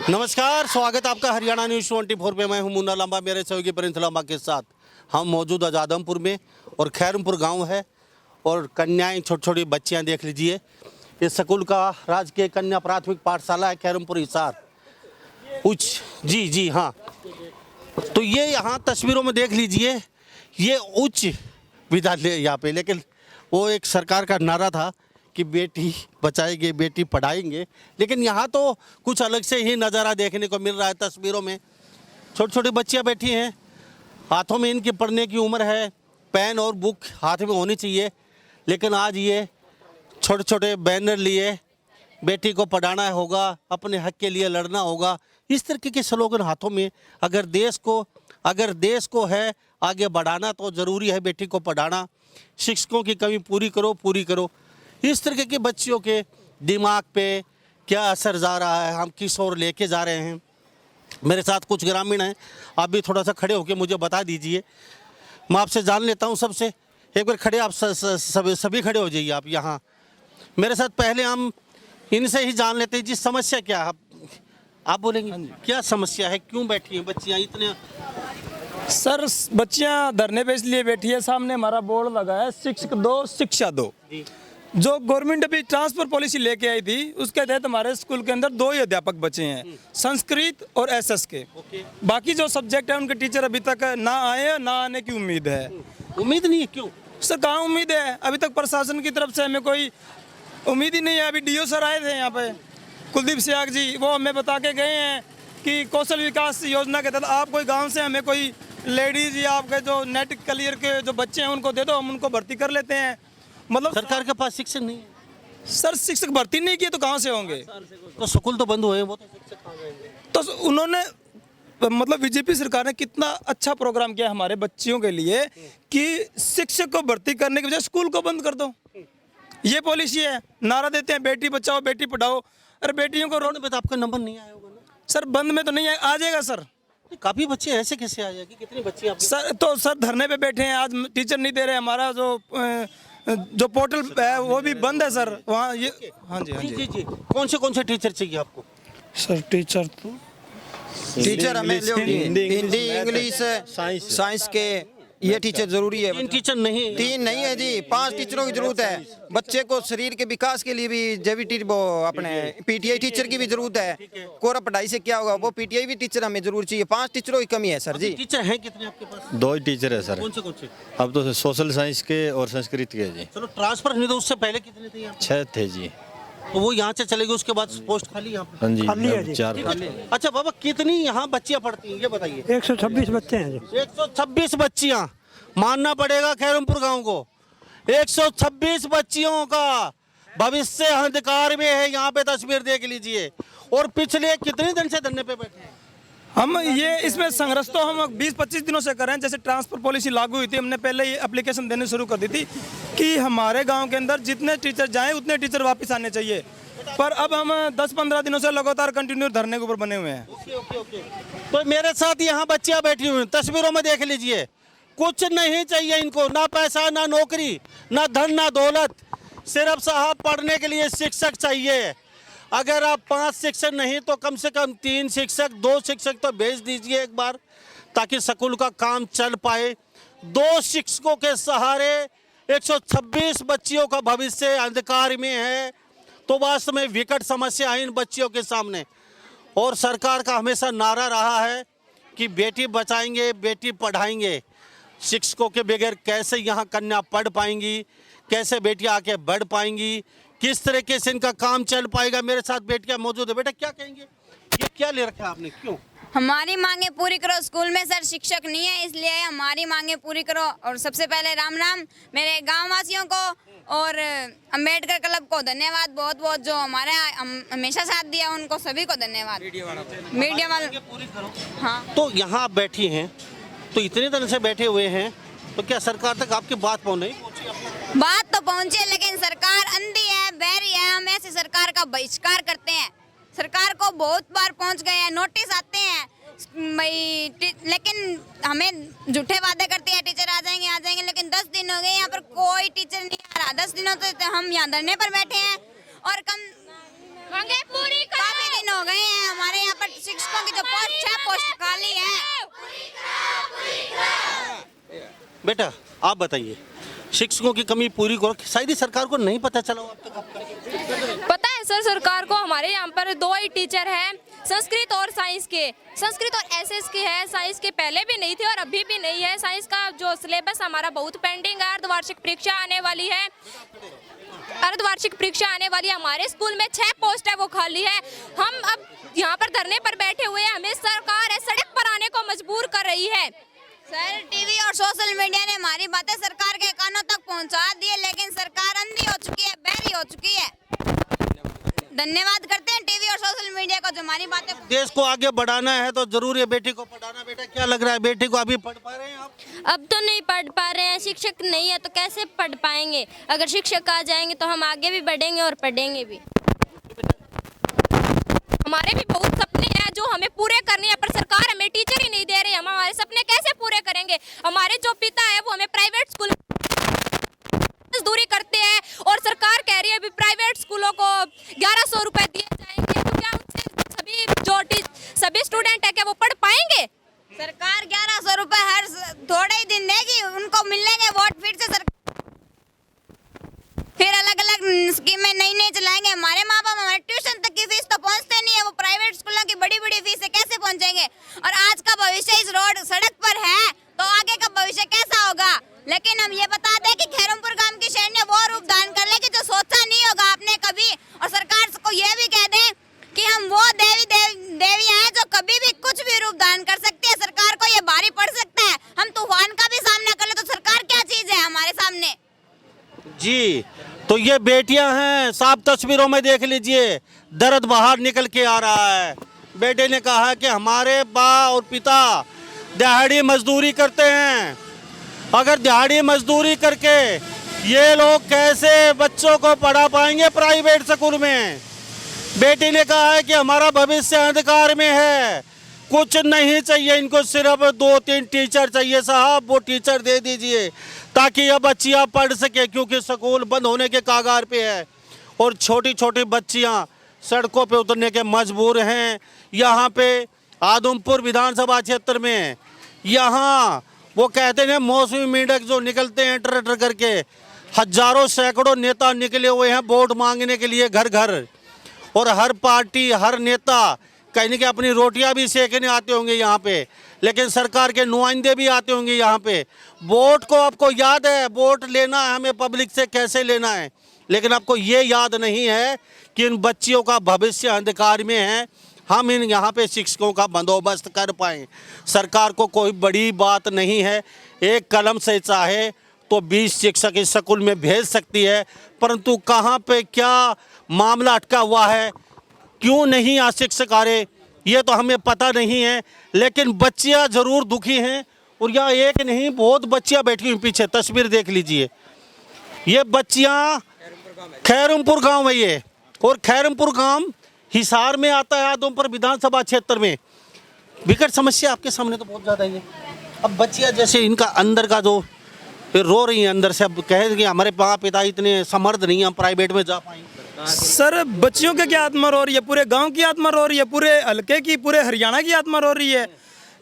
नमस्कार, स्वागत आपका हरियाणा न्यूज़ 24 पे। मैं हूं मुन्ना लांबा, मेरे सहयोगी प्रिंस लांबा के साथ। हम मौजूद आज़ादमपुर में और खैरमपुर गांव है और कन्याएं, छोटी छोटी बच्चियां देख लीजिए। इस स्कूल का राजकीय कन्या प्राथमिक पाठशाला है खैरमपुर हिसार उच्च। जी हाँ, तो ये यहाँ तस्वीरों में देख लीजिए, ये उच्च विद्यालय यहाँ पे। लेकिन वो एक सरकार का नारा था कि बेटी बचाएंगे बेटी पढ़ाएंगे, लेकिन यहाँ तो कुछ अलग से ही नज़ारा देखने को मिल रहा है। तस्वीरों में छोटी छोटी बच्चियाँ बैठी हैं, हाथों में इनकी पढ़ने की उम्र है, पेन और बुक हाथ में होनी चाहिए। लेकिन आज ये छोटे छोटे बैनर लिए बेटी को पढ़ाना होगा, अपने हक के लिए लड़ना होगा, इस तरीके के स्लोगन हाथों में। अगर देश को है आगे बढ़ाना तो ज़रूरी है बेटी को पढ़ाना। शिक्षकों की कमी पूरी करो। इस तरीके के बच्चियों के दिमाग पे क्या असर जा रहा है, हम किस ओर लेके जा रहे हैं। मेरे साथ कुछ ग्रामीण हैं, आप भी थोड़ा सा खड़े होकर मुझे बता दीजिए। मैं आपसे जान लेता हूं सबसे, एक बार खड़े आप सभी खड़े हो जाइए आप यहाँ मेरे साथ। पहले हम इनसे ही जान लेते हैं जी, समस्या क्या है आप बोलेंगे? क्या समस्या है, क्यों बैठी हैं बच्चियाँ इतने? सर, बच्चियां धरने पे इसलिए बैठी है, सामने हमारा बोर्ड लगा है शिक्षक दो शिक्षा दो। जो गवर्नमेंट अभी ट्रांसफर पॉलिसी लेके आई थी, उसके तहत हमारे स्कूल के अंदर 2 ही अध्यापक बचे हैं, संस्कृत और एसएस के। बाकी जो सब्जेक्ट है उनके टीचर अभी तक ना आए, ना आने की उम्मीद है। उम्मीद नहीं है? क्यों सर, कहाँ उम्मीद है? अभी तक प्रशासन की तरफ से हमें कोई उम्मीद ही नहीं है। अभी डीओ सर आए थे यहाँ पे, कुलदीप सियाग जी, वो हमें बता के गए हैं कि कौशल विकास योजना के तहत आप कोई गाँव से हमें कोई लेडीज या आपके जो नेट क्लियर के जो बच्चे हैं उनको दे दो, हम उनको भर्ती कर लेते हैं। मतलब सरकार के पास शिक्षक नहीं है? सर, शिक्षक भर्ती नहीं किए तो कहाँ से होंगे? तो स्कूल तो बंद हुए हैं, वो तो शिक्षक कहाँ गए? तो उन्होंने मतलब बीजेपी सरकार ने कितना अच्छा प्रोग्राम किया हमारे बच्चियों के लिए कि शिक्षक को भर्ती करने के बजाय स्कूल को बंद कर दो। ये पॉलिसी है, नारा देते हैं बेटी बचाओ बेटी पढ़ाओ। अरे बेटियों को रोड पे तो आपका नंबर नहीं आया होगा ना? सर, बंद में तो नहीं आ जाएगा सर। काफी बच्चे ऐसे कैसे आ जाएगी? कितनी बच्ची आपके? सर तो सर धरने पे बैठे हैं, आज टीचर नहीं दे रहे। हमारा जो पोर्टल है वो भी बंद है सर वहाँ। ये हाँ जी। कौन से टीचर चाहिए आपको? सर टीचर हमें हिंदी इंग्लिश साइंस के ये टीचर जरूरी है। 3 टीचर नहीं? 3 नहीं है जी, 5 टीचरों की जरूरत है। बच्चे को शरीर के विकास के लिए भी जेबीटी वो अपने पीटीआई टीचर की भी जरूरत है। कोरा पढ़ाई से क्या होगा, वो पीटीआई भी टीचर हमें जरूर चाहिए। 5 टीचरों की कमी है सर जी। टीचर हैं कितने आपके पास? 2 ही टीचर है सर। कौन से? अब तो सोशल साइंस के और संस्कृत के जी। चलो, ट्रांसफर नहीं तो उससे पहले कितने थे यहाँ? 6 थे जी। तो वो यहाँ से चले गए, उसके बाद पोस्ट खाली यहाँ पे? हाँ जी, 4। अच्छा बाबा, कितनी यहाँ बच्चियाँ पढ़ती हैं ये बताइए? 126 बच्चे हैं जी। 126 बच्चियाँ, मानना पड़ेगा खैरमपुर गांव को। 126 बच्चियों का भविष्य अंधकार में है। यहाँ पे तस्वीर देख लीजिए। और पिछले कितने दिन से धरने पे बैठे हैं? हम ये इसमें संघर्ष तो हम 20-25 दिनों से कर रहे हैं। जैसे ट्रांसफर पॉलिसी लागू हुई थी, हमने पहले ये एप्लीकेशन देनी शुरू कर दी थी कि हमारे गांव के अंदर जितने टीचर जाएं उतने टीचर वापस आने चाहिए। पर अब हम 10-15 दिनों से लगातार कंटिन्यू धरने के ऊपर बने हुए हैं। ओके। तो मेरे साथ यहाँ बच्चियाँ बैठी हुई हैं, तस्वीरों में देख लीजिए। कुछ नहीं चाहिए इनको, ना पैसा, ना नौकरी, ना धन, ना दौलत। सिर्फ साहब पढ़ने के लिए शिक्षक चाहिए। अगर आप 5 शिक्षक नहीं तो कम से कम 3 शिक्षक, 2 शिक्षक तो भेज दीजिए एक बार, ताकि स्कूल का काम चल पाए। 2 शिक्षकों के सहारे 126 बच्चियों का भविष्य अंधकार में है, तो वास्तव में विकट समस्या है इन बच्चियों के सामने। और सरकार का हमेशा नारा रहा है कि बेटी बचाएंगे बेटी पढ़ाएंगे। शिक्षकों के बगैर कैसे यहाँ कन्या पढ़ पाएंगी, कैसे बेटियाँ आके बढ़ पाएंगी, किस तरीके से इनका काम चल पाएगा। मेरे साथ बेटियाँ मौजूद है। बेटा क्या कहेंगे, ये क्या ले रखा है आपने, क्यों? हमारी मांगे पूरी करो। स्कूल में सर शिक्षक नहीं है, इसलिए हमारी मांगे पूरी करो। और सबसे पहले राम मेरे गाँव वासियों को और अम्बेडकर क्लब को धन्यवाद बहुत बहुत, जो हमारे हमेशा साथ दिया उनको सभी को धन्यवाद। मीडिया वालों। हाँ, तो यहाँ आप बैठी हैं, तो इतने दिन से बैठे हुए हैं, तो क्या सरकार तक आपकी बात नहीं पहुँची? बात तो पहुंचे, लेकिन सरकार अंधी है, बहरी है। हम ऐसी सरकार का बहिष्कार करते हैं। सरकार को बहुत बार पहुंच गए हैं, नोटिस आते हैं लेकिन हमें झूठे वादे करती है टीचर आ जाएंगे, लेकिन 10 दिन हो गए यहाँ पर कोई टीचर नहीं आ रहा। 10 दिनों से तो हम यहाँ धरने पर बैठे हैं। और मांगे पूरी करो। काफी दिन हो गए हैं हमारे यहाँ पर शिक्षकों की जो पोस्ट 6 पोस्ट खाली है। बेटा आप बताइए, शिक्षकों की कमी पूरी करो, शायद ही सरकार को नहीं पता चला हो अब तक। पता है सर, सरकार को हमारे यहाँ पर 2 ही टीचर हैं, संस्कृत और साइंस के। संस्कृत और एसएस के है, साइंस के पहले भी नहीं थे और अभी भी नहीं है। साइंस का जो सिलेबस हमारा बहुत पेंडिंग है। अर्धवार्षिक परीक्षा आने वाली है, अर्धवार्षिक परीक्षा आने वाली है। हमारे स्कूल में 6 पोस्ट है वो खाली है। हम अब यहाँ पर धरने पर बैठे हुए हैं, हमें सरकार है सड़क पर आने को मजबूर कर रही है। सर टीवी और सोशल मीडिया ने हमारी बातें सरकार के कानों तक पहुंचा दी है, लेकिन सरकार अंधी हो चुकी है, बहरी हो चुकी है। धन्यवाद करते हैं टीवी और सोशल मीडिया को जो हमारी बातें। देश को आगे बढ़ाना है तो जरूर है बेटी को पढ़ाना। बेटा क्या लग रहा है, बेटी को अभी पढ़ पा रहे हैं आप? अब तो नहीं पढ़ पा रहे हैं, शिक्षक नहीं है तो कैसे पढ़ पाएंगे। अगर शिक्षक आ जाएंगे तो हम आगे भी बढ़ेंगे और पढ़ेंगे भी। हमारे भी बहुत सपने हैं जो हमें पूरे करने हैं, पर सरकार हमें टीचर ही नहीं दे रही। हम हमारे सपने कैसे पूरे करेंगे? हमारे जो पिता है वो हमें प्राइवेट स्कूल मजदूरी करते हैं और सरकार कह रही है अभी प्राइवेट स्कूलों को 1100 रुपए दिए जाएंगे। तो क्या उनसे सभी स्टूडेंट है क्या वो पढ़ पाएंगे? सरकार 1100 रुपए हर थोड़े ही दिन देगी, उनको मिलेंगे वोट फिर अलग अलग स्कीमें नई चलाएंगे। हमारे माँ बाप हमारे ट्यूशन तक की फीस तो पहुँचते नहीं है, वो प्राइवेट स्कूलों की बड़ी बड़ी फीस कैसे पहुँचेंगे? और आज का भविष्य इस रोड सड़क पर है तो आगे का भविष्य कैसा होगा? लेकिन हम ये बता दें कि खैरमपुर गांव की शहर ने वो रूप दान कर ले कि जो सोचा नहीं होगा आपने कभी। और सरकार को ये भी कह दें कि हम वो देवियां हैं जो कभी भी कुछ भी रूप दान कर सकती है। सरकार को ये भारी पड़ सकता है। हम तूफान का भी सामना कर ले तो सरकार क्या चीज है हमारे सामने? जी तो ये बेटियां हैं, साफ तस्वीरों में देख लीजिए, दर्द बाहर निकल के आ रहा है। बेटे ने कहा है कि हमारे माँ और पिता दिहाड़ी मजदूरी करते हैं, अगर दिहाड़ी मजदूरी करके ये लोग कैसे बच्चों को पढ़ा पाएंगे प्राइवेट स्कूल में। बेटी ने कहा है कि हमारा भविष्य अंधकार में है, कुछ नहीं चाहिए इनको, सिर्फ 2-3 टीचर चाहिए साहब, वो टीचर दे दीजिए ताकि ये बच्चियाँ पढ़ सके, क्योंकि स्कूल बंद होने के कागार पे है और छोटी छोटी बच्चियाँ सड़कों पे उतरने के मजबूर हैं। यहाँ पे आदमपुर विधानसभा क्षेत्र में यहाँ वो कहते हैं मौसमी मेंढक जो निकलते हैं ट्रैक्टर करके, हजारों सैकड़ों नेता निकले हुए हैं वोट मांगने के लिए घर घर। और हर पार्टी हर नेता कहीं कि अपनी रोटियां भी सेकने आते होंगे यहाँ पे, लेकिन सरकार के नुमाइंदे भी आते होंगे यहाँ पे। वोट को आपको याद है, वोट लेना है हमें पब्लिक से कैसे लेना है, लेकिन आपको ये याद नहीं है कि इन बच्चियों का भविष्य अंधकार में है। हम इन यहाँ पे शिक्षकों का बंदोबस्त कर पाएँ, सरकार को कोई बड़ी बात नहीं है। एक कलम से चाहे तो 20 शिक्षक इस स्कूल में भेज सकती है, परंतु कहाँ पे क्या मामला अटका हुआ है, क्यों नहीं आज शिक्षक आ रहे, ये तो हमें पता नहीं है। लेकिन बच्चियाँ ज़रूर दुखी हैं और यहाँ एक नहीं बहुत बच्चियाँ बैठी हुई पीछे, तस्वीर देख लीजिए। ये बच्चियाँ खैरमपुर गांव है ये, और खैरमपुर गांव हिसार में आता है आदमपुर विधानसभा क्षेत्र में। विकट समस्या आपके सामने तो बहुत ज़्यादा है। अब बच्चियाँ जैसे इनका अंदर का जो फिर रो रही हैं अंदर से, अब कहें कि हमारे माँ पिता इतने समर्थ नहीं हम प्राइवेट में जा पाएंगे। सर बच्चियों के क्या आत्मा रो रही है, पूरे गांव की आत्मा रो रही है, पूरे हल्के की, पूरे हरियाणा की आत्मा रो रही है।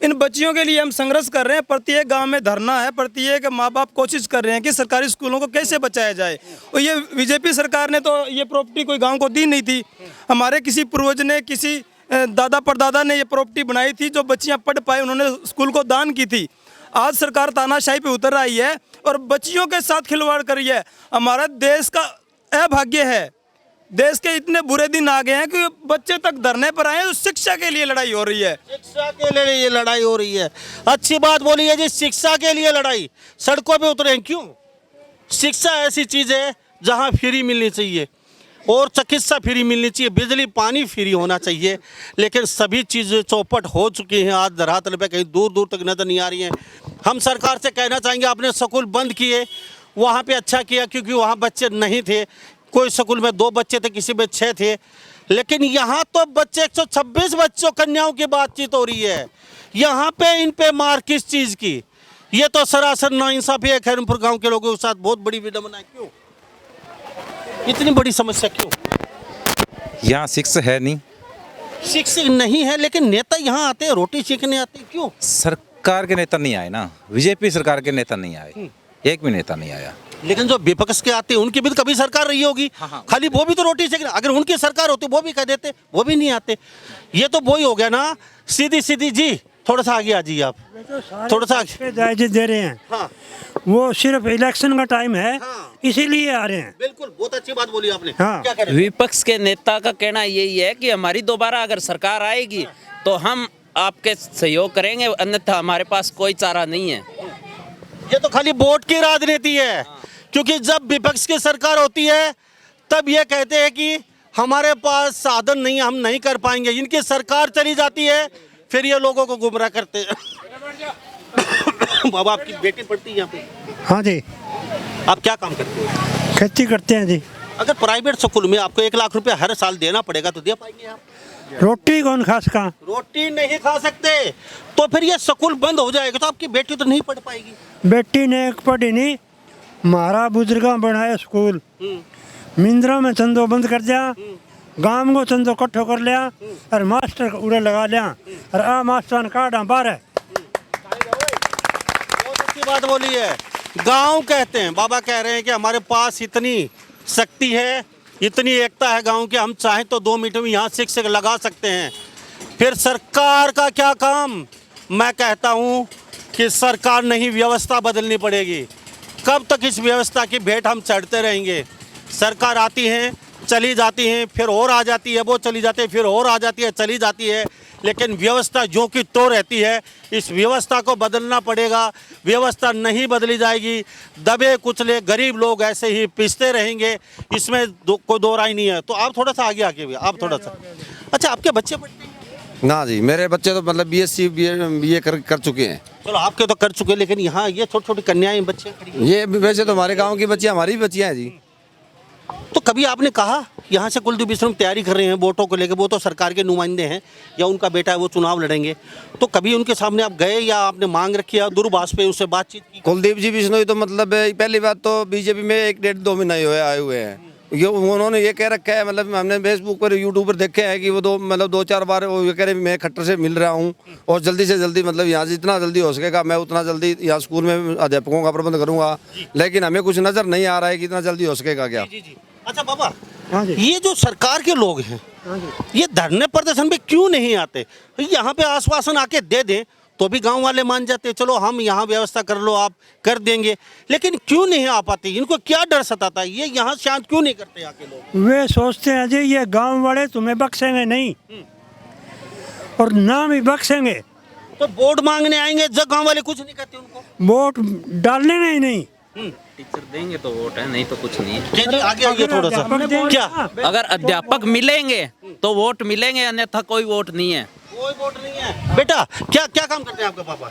इन बच्चियों के लिए हम संघर्ष कर रहे हैं, प्रत्येक गांव में धरना है, प्रत्येक माँ बाप कोशिश कर रहे हैं कि सरकारी स्कूलों को कैसे बचाया जाए। और ये बीजेपी सरकार ने तो ये प्रॉपर्टी कोई गांव को दी नहीं थी, हमारे किसी पूर्वज ने, किसी दादा परदादा ने ये प्रॉपर्टी बनाई थी जो बच्चियाँ पढ़ पाए, उन्होंने स्कूल को दान की थी। आज सरकार तानाशाही पे उतर आई है और बच्चियों के साथ खिलवाड़ कर रही है। हमारा देश का अभाग्य है, देश के इतने बुरे दिन आ गए हैं कि बच्चे तक धरने पर आए, तो शिक्षा के लिए लड़ाई हो रही है। शिक्षा के लिए ये लड़ाई हो रही है, अच्छी बात बोली है जी, शिक्षा के लिए लड़ाई। सड़कों पे उतरे हैं क्यों? शिक्षा ऐसी चीज़ है जहाँ फ्री मिलनी चाहिए और चिकित्सा फ्री मिलनी चाहिए, बिजली पानी फ्री होना चाहिए, लेकिन सभी चीज़ें चौपट हो चुकी हैं। आज धरातल पे कहीं दूर दूर तक नज़र नहीं आ रही हैं। हम सरकार से कहना चाहेंगे आपने स्कूल बंद किए, वहाँ पे अच्छा किया क्योंकि वहाँ बच्चे नहीं थे, कोई स्कूल में 2 बच्चे थे, किसी में 6 थे, लेकिन यहाँ तो बच्चे 126 बच्चों कन्याओं की बातचीत हो रही है। यहाँ पे इन पे मार किस चीज़ की? ये तो सरासर नाइंसाफी है खैरमपुर गाँव के लोगों के साथ, बहुत बड़ी विडंबना है। क्यों इतनी बड़ी समस्या क्यों? यहाँ शिक्षा है नहीं। शिक्षक नहीं है, लेकिन नेता यहाँ आते हैं, रोटी सेकने आते हैं, क्यों? सरकार के नेता नहीं आए ना, बीजेपी सरकार के नेता नहीं आए, एक भी नेता नहीं आया। लेकिन जो विपक्ष के आते हैं उनकी भी तो कभी सरकार रही होगी। खाली वो भी तो रोटी सेकने, अगर उनकी सरकार होती वो भी कह देते, वो भी नहीं आते। ये तो वही हो गया ना, सीधी सीधी जी। थोड़ा सा आगे आ जाइए आप, थोड़ा सा आगे। जायजे दे रहे हैं। हाँ वो सिर्फ इलेक्शन का टाइम है, हाँ। इसीलिए आ रहे हैं। बिल्कुल, बहुत अच्छी बात बोली आपने। हाँ। क्या कह रहे हैं? विपक्ष के नेता का कहना यही है कि हमारी दोबारा अगर सरकार आएगी तो हम आपके सहयोग करेंगे, अन्यथा हमारे पास कोई चारा नहीं है। ये तो खाली वोट की राजनीति है, क्योंकि जब विपक्ष की सरकार होती है तब ये कहते हैं कि हमारे पास साधन नहीं, हम नहीं कर पाएंगे। इनकी सरकार चली जाती है, फिर ये लोगों को गुमराह करते हैं। बाबा, आपकी बेटी पढ़ती है यहाँ पे? हाँ जी, आप क्या काम करते हैं? खेती करते हैं जी। अगर प्राइवेट स्कूल में आपको 1 लाख रुपए हर साल देना पड़ेगा तो दे पाएंगे आप? रोटी कौन खा सका? रोटी नहीं खा सकते तो फिर ये स्कूल बंद हो जाएगा, तो आपकी बेटी तो नहीं पढ़ पाएगी। बेटी ने एक पढ़ी नहीं, हमारा बुजुर्गा बनाया स्कूल, मिंद्रा में चंदो बंद कर दिया, गांव को चंदो इकट्ठो कर लिया और मास्टर को उड़े लगा लिया और आ मास्टर काटा बाहर है। बहुत अच्छी बात बोली है। गांव कहते हैं, बाबा कह रहे हैं कि हमारे पास इतनी शक्ति है, इतनी एकता है गांव की, हम चाहें तो 2 मिनट में यहाँ शिक्षक लगा सकते हैं। फिर सरकार का क्या काम? मैं कहता हूँ कि सरकार नहीं, व्यवस्था बदलनी पड़ेगी। कब तक इस व्यवस्था की भेंट हम चढ़ते रहेंगे? सरकार आती है, चली जाती हैं, फिर और आ जाती है, वो चली जाती है, फिर और आ जाती है, चली जाती है, लेकिन व्यवस्था जो कि तो रहती है। इस व्यवस्था को बदलना पड़ेगा। व्यवस्था नहीं बदली जाएगी, दबे कुचले गरीब लोग ऐसे ही पिसते रहेंगे, इसमें कोई दो राय नहीं है। तो आप थोड़ा सा आगे आके भी, आप थोड़ा सा। अच्छा, आपके बच्चे पढ़ते हैं? ना जी, मेरे बच्चे तो मतलब बीएससी बीए कर चुके हैं। चलो, आपके तो कर चुके, लेकिन यहाँ ये छोटी छोटी कन्याएं बच्चियाँ खड़ी हैं। ये वैसे तो हमारे गांव की बच्चियां हमारी भी बच्चियां हैं जी। तो कभी आपने कहा, यहाँ से कुलदीप विश्वम तैयारी कर रहे हैं वोटों को लेकर, वो तो सरकार के नुमाइंदे हैं या उनका बेटा है वो चुनाव लड़ेंगे, तो कभी उनके सामने आप गए या आपने मांग रखी या दूरभाष पे उससे बातचीत की? कुलदीप जी बिश्नोई तो मतलब पहली बात तो बीजेपी में 1-1.5-2 महीना ही आए हुए हैं। ये उन्होंने ये कह रखा है, मतलब हमने फेसबुक पर यूट्यूब पर देखे हैं कि वो 2-4 बार वो ये कह रहे मैं खट्टर से मिल रहा हूँ और जल्दी से जल्दी मतलब यहाँ से जितना जल्दी हो सकेगा मैं उतना जल्दी यहाँ स्कूल में अध्यापकों का प्रबंध करूँगा, लेकिन हमें कुछ नज़र नहीं आ रहा है कि इतना जल्दी हो सकेगा क्या। अच्छा बाबा, हाँ जी। ये जो सरकार के लोग हैं, ये धरने प्रदर्शन पे क्यों नहीं आते? यहाँ पे आश्वासन आके दे दें तो भी गांव वाले मान जाते, चलो हम यहाँ व्यवस्था कर लो, आप कर देंगे, लेकिन क्यों नहीं आ पाते? इनको क्या डर सताता है? ये यहाँ शांत क्यों नहीं करते आके लोग? वे सोचते हैं जी ये गांव वाले तुम्हें बख्शेंगे नहीं और ना भी बख्शेंगे तो वोट मांगने आएंगे जब गांव वाले कुछ नहीं करते उनको? वोट डालने में ही नहीं। टीचर देंगे तो वोट है, नहीं तो कुछ नहीं है। जी, आगे आइए थोड़ा सा। क्या अगर अध्यापक मिलेंगे तो वोट मिलेंगे, अन्यथा कोई वोट नहीं है। कोई वोट नहीं है? बेटा, क्या क्या काम करते हैं आपके पापा?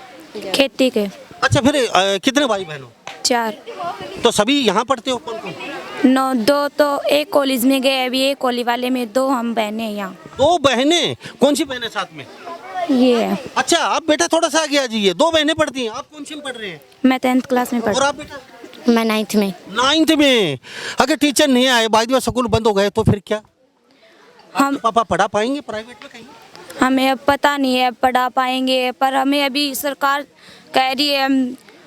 खेती के। अच्छा, फिर कितने भाई बहन हो? 4। तो सभी यहाँ पढ़ते हो? कौन कौन? 9, 2 तो एक कॉलेज में गए, अभी एक कॉलेज वाले में 2 हम बहने हैं यहाँ। 2 बहनें? कौन सी बहनें साथ में? ये है। अच्छा, आप बेटा थोड़ा सा आगे आ जाइए। 2 बहनें पढ़ती हैं, आप कौन सी में पढ़ रहे हैं? मैं 10th क्लास में और पढ़ती आप बेटा? हूँ। मैं 9th में। 9th में? अगर टीचर नहीं आए, बाद में स्कूल बंद हो गए तो फिर क्या? हम पापा पढ़ा पाएंगे प्राइवेट में कहीं? हमें अब पता नहीं है पढ़ा पाएंगे, पर हमें अभी सरकार कह रही है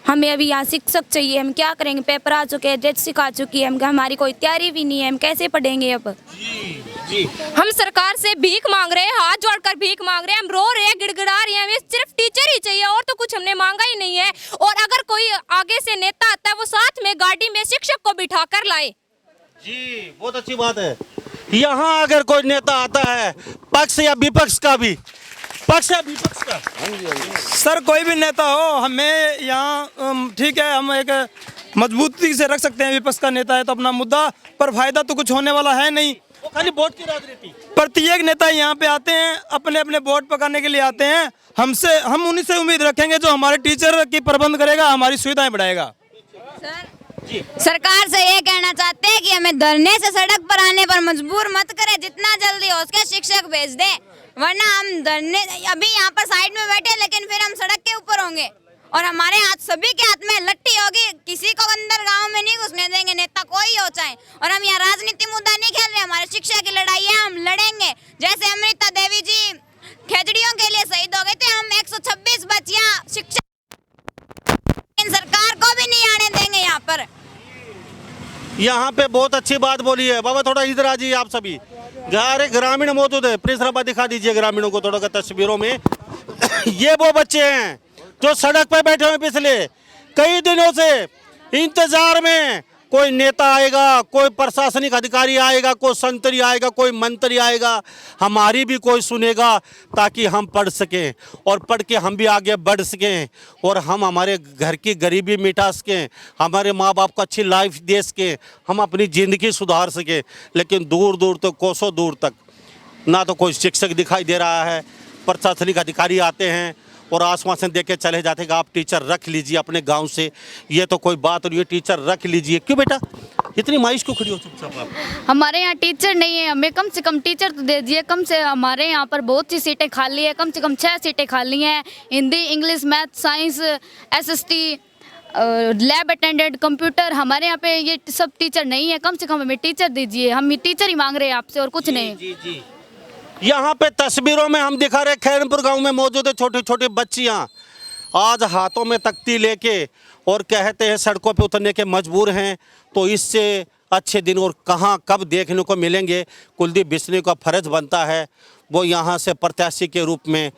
हमें अभी यहाँ शिक्षक चाहिए, हम क्या करेंगे? पेपर आ चुके हैं, डेट सिखा चुकी है, हमारी कोई तैयारी भी नहीं है, हम कैसे पढ़ेंगे अब? जी। हम सरकार से भीख मांग रहे हैं, हाथ जोड़कर भीख मांग रहे हैं, हम रो रहे हैं, गिड़गिड़ा रहे हैं, हमें सिर्फ टीचर ही चाहिए और तो कुछ हमने मांगा ही नहीं है। और अगर कोई आगे से नेता आता है वो साथ में गाड़ी में शिक्षक को बिठा कर लाए। जी, बहुत अच्छी बात है। यहाँ अगर कोई नेता आता है, पक्ष या विपक्ष का भी, पक्ष या विपक्ष का, सर कोई भी नेता हो, हमें यहाँ ठीक है, हम एक मजबूती से रख सकते हैं। विपक्ष का नेता है तो अपना मुद्दा, पर फायदा तो कुछ होने वाला है नहीं, वो खाली वोट की राजनीति। प्रत्येक नेता यहाँ पे आते हैं, अपने अपने वोट पकाने के लिए आते हैं। हम उन्हीं से उम्मीद रखेंगे जो हमारे टीचर की प्रबंध करेगा, हमारी सुविधाएं बढ़ाएगा। सरकार से ये कहना चाहते हैं कि हमें धरने से सड़क पर आने पर मजबूर मत करें, जितना जल्दी हो सके शिक्षक भेज दें, वरना हम धरने अभी यहाँ पर साइड में बैठे लेकिन फिर हम सड़क के ऊपर होंगे और हमारे हाथ सभी के हाथ में लट्ठी होगी, किसी को अंदर गांव में नहीं घुसने देंगे, नेता कोई हो चाहे। और हम यहाँ राजनीति मुद्दा नहीं खेल रहे, हमारे शिक्षा की लड़ाई है, हम लड़ेंगे। जैसे अमृता देवी जी खेजड़ियों के लिए शहीद हो गए थे, हम 126 बच्चियां शिक्षा सरकार को भी नहीं आने देंगे यहाँ पर। यहाँ पे बहुत अच्छी बात बोली है। बाबा थोड़ा इधर आ जाइए आप सभी। अरे ग्रामीण मौजूद है, प्रेस रबा दिखा दीजिए ग्रामीणों को थोड़ा तस्वीरों में। ये वो बच्चे हैं जो सड़क पे बैठे हुए पिछले कई दिनों से इंतजार में, कोई नेता आएगा, कोई प्रशासनिक अधिकारी आएगा, कोई संतरी आएगा, कोई मंत्री आएगा, हमारी भी कोई सुनेगा ताकि हम पढ़ सकें और पढ़ के हम भी आगे बढ़ सकें और हम हमारे घर की गरीबी मिटा सकें, हमारे माँ बाप को अच्छी लाइफ दे सकें, हम अपनी ज़िंदगी सुधार सकें। लेकिन दूर दूर तक, कोसों दूर तक ना तो कोई शिक्षक दिखाई दे रहा है। प्रशासनिक अधिकारी आते हैं और आश्वासन दे के चले जाते हैं कि आप टीचर रख लीजिए अपने गांव से। ये तो कोई बात नहीं है, टीचर रख लीजिए। क्यों बेटा इतनी मायूस क्यों खड़ी हो चुपचाप आप? हमारे यहाँ टीचर नहीं है, हमें कम से कम टीचर तो दे दिए। कम से हमारे यहाँ पर बहुत सी सीटें खाली है, कम से कम 6 सीटें खाली हैं। Hindi, English, math, science, SST, lab attendant, computer, हमारे यहाँ पे ये सब टीचर नहीं है। कम से कम हमें टीचर दीजिए, हम टीचर ही मांग रहे हैं आपसे और कुछ नहीं। जी जी। यहाँ पे तस्वीरों में हम दिखा रहे खैरमपुर गांव में मौजूद है छोटी छोटी बच्चियाँ आज हाथों में तख्ती लेके और कहते हैं सड़कों पे उतरने के मजबूर हैं। तो इससे अच्छे दिन और कहाँ कब देखने को मिलेंगे? कुलदीप बिश्नोई का फर्ज बनता है वो यहाँ से प्रत्याशी के रूप में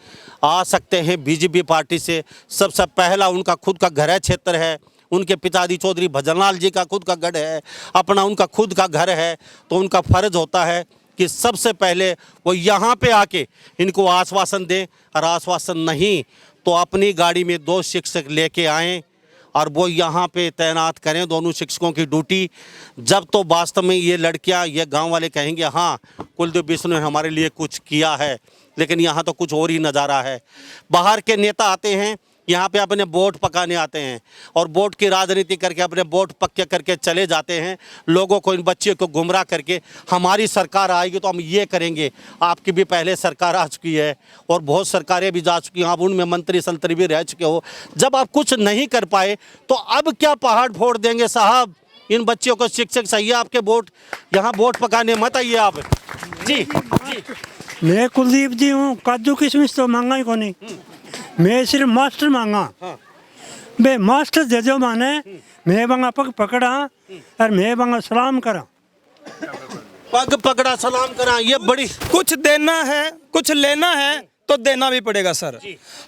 आ सकते हैं बीजेपी पार्टी से। सबसे पहला उनका खुद का घर है, क्षेत्र है, उनके पिताजी चौधरी भजनलाल जी का खुद का गढ़ है, अपना उनका खुद का घर है। तो उनका फर्ज होता है कि सबसे पहले वो यहाँ पे आके इनको आश्वासन दें और आश्वासन नहीं तो अपनी गाड़ी में 2 शिक्षक लेके आएं और वो यहाँ पे तैनात करें दोनों शिक्षकों की ड्यूटी। जब तो वास्तव में ये लड़कियाँ, ये गांव वाले कहेंगे हाँ कुलदीप बिश्नोई ने हमारे लिए कुछ किया है। लेकिन यहाँ तो कुछ और ही नज़ारा है। बाहर के नेता आते हैं यहाँ पे अपने वोट पकाने आते हैं और वोट की राजनीति करके अपने वोट पक्के करके चले जाते हैं, लोगों को, इन बच्चियों को गुमराह करके हमारी सरकार आएगी तो हम ये करेंगे। आपकी भी पहले सरकार आ चुकी है और बहुत सरकारें भी जा चुकी हैं, आप उनमें मंत्री संतरी भी रह चुके हो। जब आप कुछ नहीं कर पाए तो अब क्या पहाड़ फोड़ देंगे साहब? इन बच्चियों को शिक्षक चाहिए, आपके वोट यहाँ वोट पकाने मत आइए आप। जी जी। मैं कुलदीप जी हूँ, काजू किशमिश तो मांगा ही को नहीं, मैं सिर्फ मास्टर मांगा। बे मास्टर दे दो माने, मैं बंगा पग पकड़ा और मैं बंगा सलाम करा। पग पकड़ा सलाम करा, ये बड़ी कुछ देना है, कुछ लेना है तो देना भी पड़ेगा सर।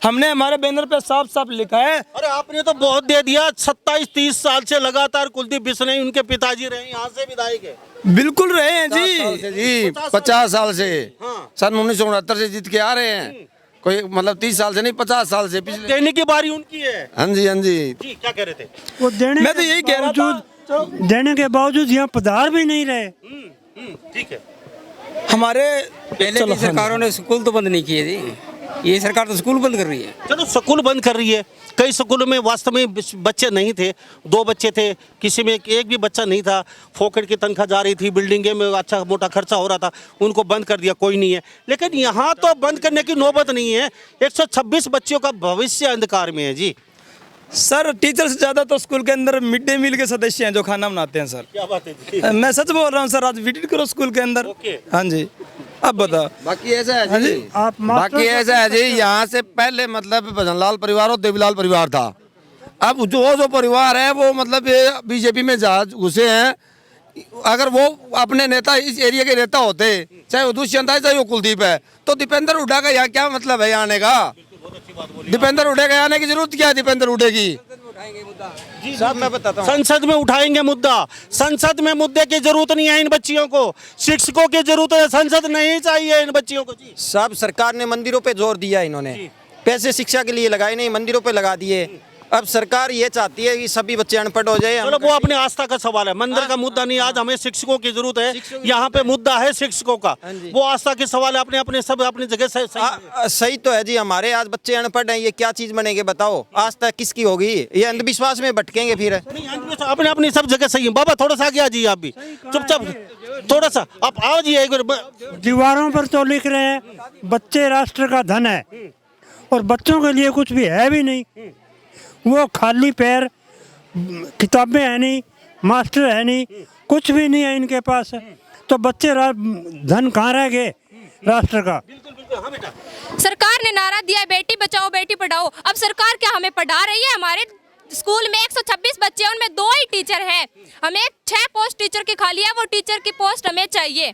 हमने हमारे बैनर पे साफ साफ लिखा है। अरे आपने तो बहुत दे दिया। 27-30 साल से लगातार कुलदीप बिश्नोई उनके पिताजी रहे यहाँ से विधायक है। बिल्कुल रहे हैं जी। 50 साल से, हाँ। सन 1969 से जीत के आ रहे हैं। कोई मतलब 30 साल से नहीं, 50 साल से। पिछले देने की बारी उनकी है। हाँ जी, हाँ जी। जी क्या कह रहे थे? वो देने मैं तो यही कह रहा था, देने के बावजूद यहाँ पधार भी नहीं रहे। ठीक है। हमारे पहले की सरकारों ने स्कूल तो बंद नहीं किए थी, ये सरकार तो स्कूल बंद कर रही है। चलो स्कूल बंद कर रही है। कई स्कूलों में वास्तव में बच्चे नहीं थे, 2 बच्चे थे, किसी में एक भी बच्चा नहीं था। फोकट की तनख्वाह जा रही थी, बिल्डिंगे में अच्छा मोटा खर्चा हो रहा था, उनको बंद कर दिया, कोई नहीं है। लेकिन यहाँ तो बंद करने की नौबत नहीं है। 126 बच्चों का भविष्य अंधकार में है जी। सर टीचर से ज्यादा तो स्कूल के अंदर मिड डे मील के सदस्य हैं जो खाना बनाते हैं सर। क्या बात है जी? मैं सच बोल रहा हूँ सर, आज विजिट करो स्कूल के अंदर। हाँ जी, अब बताओ। बाकी ऐसा है जी, आप बाकी ऐसा है जी, यहाँ से पहले मतलब भजनलाल परिवार और देवीलाल परिवार था। अब जो परिवार है वो मतलब बीजेपी में घुसे हैं। अगर वो अपने नेता इस एरिया के नेता होते, चाहे वो दुष्यंत है चाहे वो कुलदीप है, तो दीपेंद्र हुड्डा का यहाँ क्या मतलब है आने का? दीपेंद्र हुड्डा का आने की जरूरत क्या है? दीपेंद्र हुड्डा की साहब मैं बताता हूँ, संसद में उठाएंगे मुद्दा। संसद में मुद्दे की जरूरत नहीं है इन बच्चियों को, शिक्षकों की जरूरत है। संसद नहीं चाहिए इन बच्चियों को जी। साहब सरकार ने मंदिरों पे जोर दिया, इन्होंने पैसे शिक्षा के लिए लगाए नहीं, मंदिरों पे लगा दिए। अब सरकार ये चाहती है कि सभी बच्चे अनपढ़ हो जाए। चलो वो अपने आस्था का सवाल है, मंदिर का मुद्दा नहीं। आज हमें शिक्षकों की जरूरत है, यहाँ पे मुद्दा है शिक्षकों का, वो आस्था के सवाल है। अपने अपने सब अपनी जगह से सही तो है जी। हमारे आज बच्चे अनपढ़ हैं, ये क्या चीज बनेंगे बताओ? आस्था किसकी होगी? ये अंधविश्वास में भटकेंगे फिर। अपने अपनी सब जगह सही है। बाबा थोड़ा सा आगे आ जाइए, आप भी चुपचाप थोड़ा सा आप आओ जी। दीवारों पर तो लिख रहे हैं बच्चे राष्ट्र का धन है और बच्चों के लिए कुछ भी है भी नहीं। वो खाली पैर, किताबें है नहीं, मास्टर है नहीं, कुछ भी नहीं है इनके पास, तो बच्चे धन कहाँ रह गए राष्ट्र का। सरकार ने नारा दिया है बेटी बचाओ बेटी पढ़ाओ, अब सरकार क्या हमें पढ़ा रही है? हमारे स्कूल में 126 बच्चे हैं, उनमें 2 ही टीचर हैं, हमें 6 पोस्ट टीचर की खाली है, वो टीचर की पोस्ट हमें चाहिए।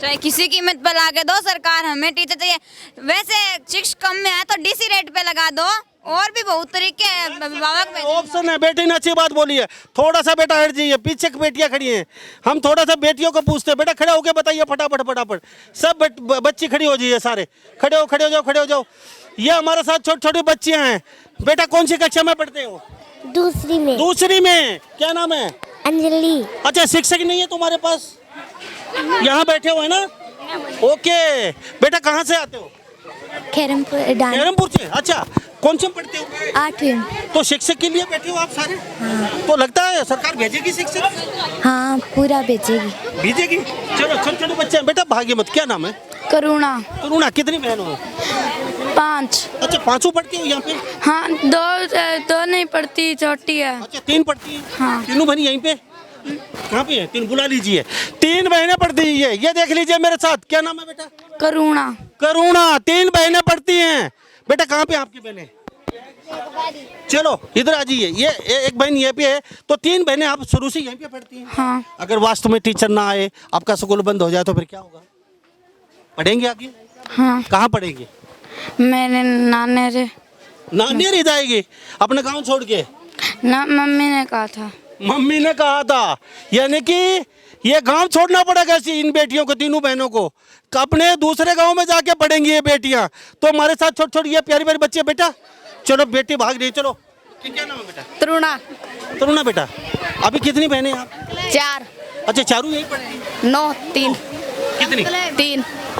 चाहे किसी कीमत पर ला के दो, सरकार हमें टीचर चाहिए। वैसे शिक्षक कम में है तो डीसी रेट पे लगा दो, और भी बहुत तरीके हैं। ऑप्शन है। बेटी ने अच्छी बात बोली है, थोड़ा सा बेटा हट जाइए, पीछे बेटियां खड़ी हैं, हम थोड़ा सा बेटियों को पूछते हैं, बेटा खड़े होके बताइए फटाफट फटाफट, सब बच्ची खड़ी हो जाइए, सारे खड़े हो जाओ। ये हमारे साथ छोटी छोटी बच्चियां हैं। बेटा कौन सी कक्षा में पढ़ते हो? दूसरी में। क्या नाम है? अंजलि। अच्छा, शिक्षक नहीं है तुम्हारे पास? यहाँ बैठे हो है ना? ओके। बेटा कहाँ से आते हो? खैरमपुर से। अच्छा, कौन से पढ़ते हो? 8वीं। तो शिक्षक के लिए बैठे हो आप सारे? तो लगता है सरकार भेजेगी शिक्षक? हाँ, पूरा भेजेगी। चलो, छोटे छोटे बच्चे हैं। बेटा भाग्य मत, क्या नाम है? करुणा। कितनी बहन हो? 5। अच्छा, 5 पढ़ती हो यहाँ पे? हाँ, दो नहीं पढ़ती, छोटी है। अच्छा, 3 पढ़ती है? हाँ। तीनों बहन यहीं पे? कहाँ पे है? 3 बुला लीजिए। 3 बहनें पढ़ती है, ये देख लीजिए मेरे साथ। क्या नाम है बेटा? करुणा। 3 बहनें पढ़ती हैं। बेटा कहाँ पे आपकी बहनें? चलो इधर आ जाइए। ये एक बहन ये पे है, तो 3 बहनें आप शुरू से यहीं पे पढ़ती हैं? हाँ। अगर वास्तव में टीचर ना आए, आपका स्कूल बंद हो जाए तो फिर क्या होगा? पढ़ेंगे आगे? हाँ। कहाँ पढ़ेंगे? मेरे नानी रह जाएगी अपने गाँव छोड़ के? ना, मम्मी ने कहा था। यानी कि ये गांव छोड़ना पड़ेगा इन बेटियों को, तीनों बहनों को, अपने दूसरे गांव में जाके पढ़ेंगी ये बेटियां। तो हमारे साथ छोटी छोटी ये प्यारी प्यारी बच्चे। बेटा चलो, बेटी भाग रही, चलो। क्या नाम है बेटा? तरुणा। बेटा अभी कितनी बहनें आप? 4। अच्छा, चारों यही पढ़ती? 9, 3। कितनी?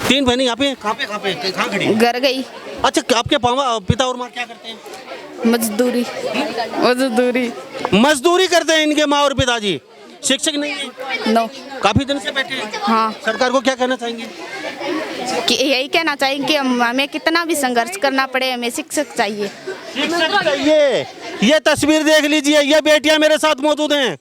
3 बहनें यहाँ पे? कहाँ खड़ी? घर गई। अच्छा, आपके पिता और माँ क्या करते हैं? मजदूरी करते हैं इनके माँ और पिताजी। शिक्षक नहीं है? नो। काफी दिन से बैठे हैं। हाँ। सरकार को क्या कहना चाहेंगे? कि यही कहना चाहिए कि हमें कितना भी संघर्ष करना पड़े, हमें शिक्षक चाहिए। ये तस्वीर देख लीजिए, ये बेटियां मेरे साथ मौजूद हैं,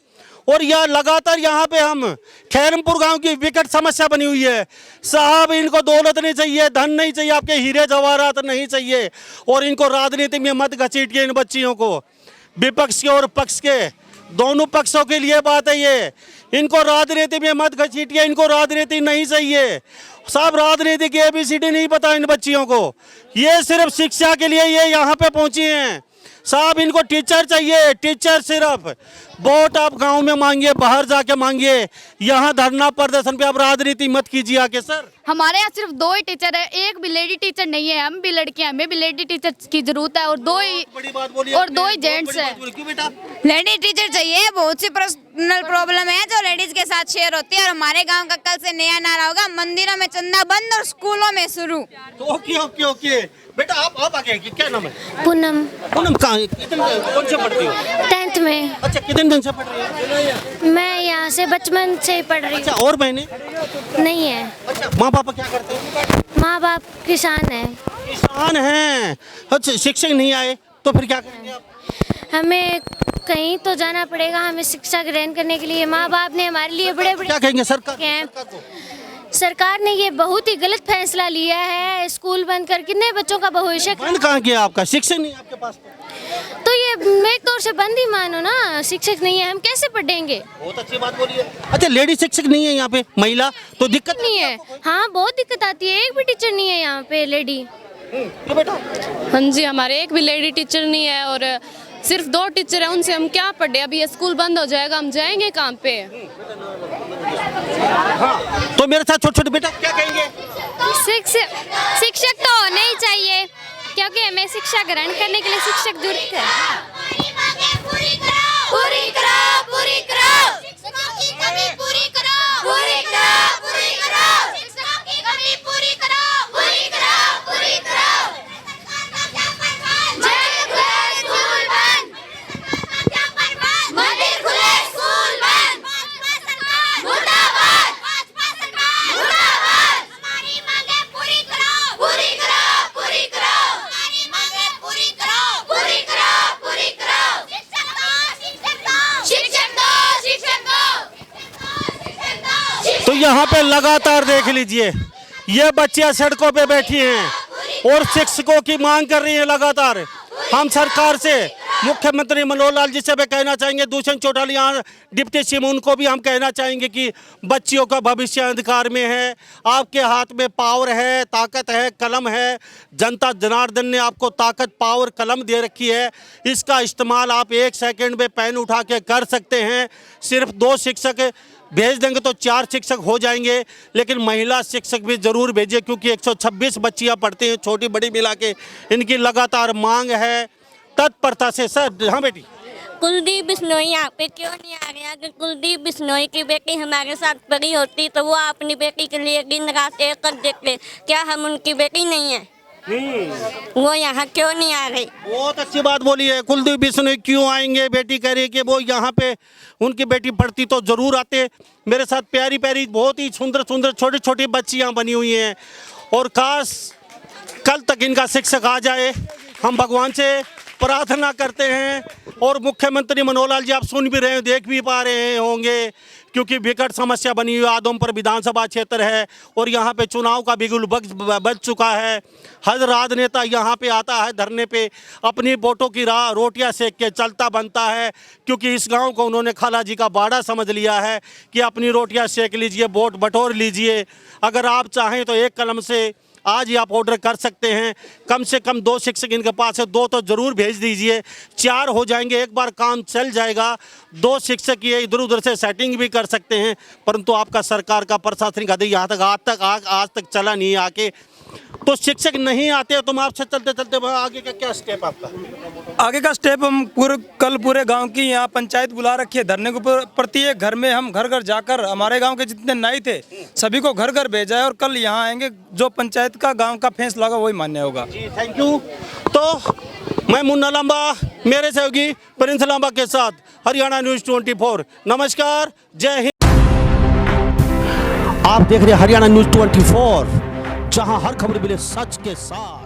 और यह लगातार यहाँ पे हम खैरमपुर गांव की विकट समस्या बनी हुई है। साहब, इनको दौलत नहीं चाहिए, धन नहीं चाहिए, आपके हीरे जवाहरात नहीं चाहिए, और इनको राजनीति में मत घसीटिए इन बच्चियों को। विपक्ष के और पक्ष के दोनों पक्षों के लिए बात है ये। इनको राजनीति में मत घसीटिए, इनको राजनीति नहीं चाहिए साहब। राजनीति की ABCD नहीं पता इन बच्चियों को। ये सिर्फ शिक्षा के लिए ये यहाँ पे पहुंची हैं साहब। इनको टीचर चाहिए, टीचर सिर्फ। वोट आप गांव में मांगिए, बाहर जाके मांगिए, यहाँ धरना प्रदर्शन पे आप राजनीति मत कीजिए आके। सर, हमारे यहाँ सिर्फ 2 ही टीचर है, एक भी लेडी टीचर नहीं है। हम भी लड़कियां, हमें भी लेडी टीचर की जरूरत है, और 2 ही जेंट्स है। क्यों बेटा? लेडीज टीचर चाहिए। बहुत सी पर्सनल प्रॉब्लम है जो लेडीज के साथ शेयर होती है। और हमारे गांव का कल से नया नारा होगा, मंदिरों में चंदा बंद और स्कूलों में शुरू। ओके। बेटा आप आगे, क्या नाम है? पूनम। कहाँ, कौन से पढ़ती हो? 10th में। अच्छा, कितने दिन से पढ़ रही हो? मैं यहाँ से बचपन से ही पढ़ रही हूँ। अच्छा, और बहनें? नहीं है। अच्छा, माँ पापा क्या करते हैं? माँ बाप किसान हैं। अच्छा, शिक्षक नहीं आए तो फिर क्या करेंगे आप? हमें कहीं तो जाना पड़ेगा, हमें शिक्षा ग्रहण करने के लिए। माँ बाप ने हमारे लिए बड़े क्या कहेंगे सरकार ने ये बहुत ही गलत फैसला लिया है, स्कूल बंद कर कितने बच्चों का भविष्य। बंद कहाँ किया? आपका शिक्षक नहीं आपके पास? तो ये एक तौर से बंद ही मानो ना, शिक्षक नहीं है, हम कैसे पढ़ेंगे? बहुत अच्छी बात बोली है। अच्छा, लेडी शिक्षक नहीं है यहाँ पे, महिला, तो दिक्कत नहीं है। हाँ, बहुत दिक्कत आती है, एक भी टीचर नहीं है यहाँ पे लेडी। बेटा? हाँ जी, हमारे एक भी लेडी टीचर नहीं है, और सिर्फ 2 टीचर है, उनसे हम क्या पढ़े? अभी ये स्कूल बंद हो जाएगा, हम जाएंगे काम पे? हाँ, तो मेरे साथ छोटे छोटे बेटा क्या कहेंगे? शिक्षक तो होने ही चाहिए, क्योंकि हमें शिक्षा ग्रहण करने के लिए शिक्षक जरूरत है। पूरी करो। तो यहाँ पे लगातार देख लीजिए ये बच्चियां सड़कों पे बैठी हैं और शिक्षकों की मांग कर रही हैं लगातार। हम सरकार से मुख्यमंत्री मनोहर लाल जी से भी कहना चाहेंगे, दुष्यंत चौटाला यहाँ डिप्टी सीएम, उनको भी हम कहना चाहेंगे कि बच्चियों का भविष्य अंधकार में है। आपके हाथ में पावर है, ताकत है, कलम है। जनता जनार्दन ने आपको ताकत, पावर, कलम दे रखी है। इसका इस्तेमाल आप 1 सेकंड में पेन उठा के कर सकते हैं। सिर्फ 2 शिक्षक भेज देंगे तो 4 शिक्षक हो जाएंगे, लेकिन महिला शिक्षक भी ज़रूर भेजिए क्योंकि 126 बच्चियां पढ़ती हैं, छोटी बड़ी मिला के। इनकी लगातार मांग है तत्परता से। सर, हाँ बेटी। कुलदीप बिश्नोई यहाँ पे क्यों नहीं आ रहे? अगर कुलदीप बिश्नोई की बेटी हमारे साथ पढ़ी होती तो वो अपनी बेटी के लिए दिन रात एक कर देते। क्या हम उनकी बेटी नहीं है? वो यहाँ क्यों नहीं आ रही? बहुत अच्छी बात बोली है। कुलदीप बिश्नोई क्यों आएंगे? बेटी कह रही है कि वो यहाँ पे उनकी बेटी पढ़ती तो जरूर आते। मेरे साथ प्यारी प्यारी बहुत ही सुंदर सुंदर छोटी छोटी बच्चियाँ बनी हुई हैं और काश कल तक इनका शिक्षक आ जाए। हम भगवान से प्रार्थना करते हैं और मुख्यमंत्री मनोहर लाल जी आप सुन भी रहे हैं, देख भी पा रहे होंगे क्योंकि विकट समस्या बनी हुई आदमपुर विधानसभा क्षेत्र है और यहाँ पे चुनाव का बिगुल बज चुका है। हर राजनेता यहाँ पे आता है धरने पे, अपनी वोटों की राह रोटियाँ सेक के चलता बनता है क्योंकि इस गांव को उन्होंने खाला जी का बाड़ा समझ लिया है कि अपनी रोटियाँ सेक लीजिए, वोट बटोर लीजिए। अगर आप चाहें तो एक कलम से आज ही आप ऑर्डर कर सकते हैं। कम से कम 2 शिक्षक इनके पास है, 2 तो ज़रूर भेज दीजिए। 4 हो जाएंगे, एक बार काम चल जाएगा। 2 शिक्षक ये इधर उधर से सेटिंग भी कर सकते हैं, परंतु आपका सरकार का प्रशासनिक अधिकारी यहाँ तक आज तक चला नहीं आके। तो शिक्षक नहीं आते, तुम आपसे चलते चलते आगे का क्या स्टेप आपका? आगे का स्टेप हम कल पूरे गांव की यहाँ पंचायत बुला रखी है धरने के ऊपर। प्रत्येक घर में हम घर घर जाकर हमारे गांव के जितने नाई थे सभी को घर घर भेजा है और कल यहाँ आएंगे। जो पंचायत का गांव का फैसला होगा वही मान्य होगा। जी, थैंक यू। तो मैं मुन्ना लांबा, मेरे सहयोगी प्रिंस लांबा के साथ हरियाणा न्यूज़ 24। नमस्कार, जय हिंद। आप देख रहे हैं हरियाणा न्यूज़ 24, जहां हर खबर मिले सच के साथ।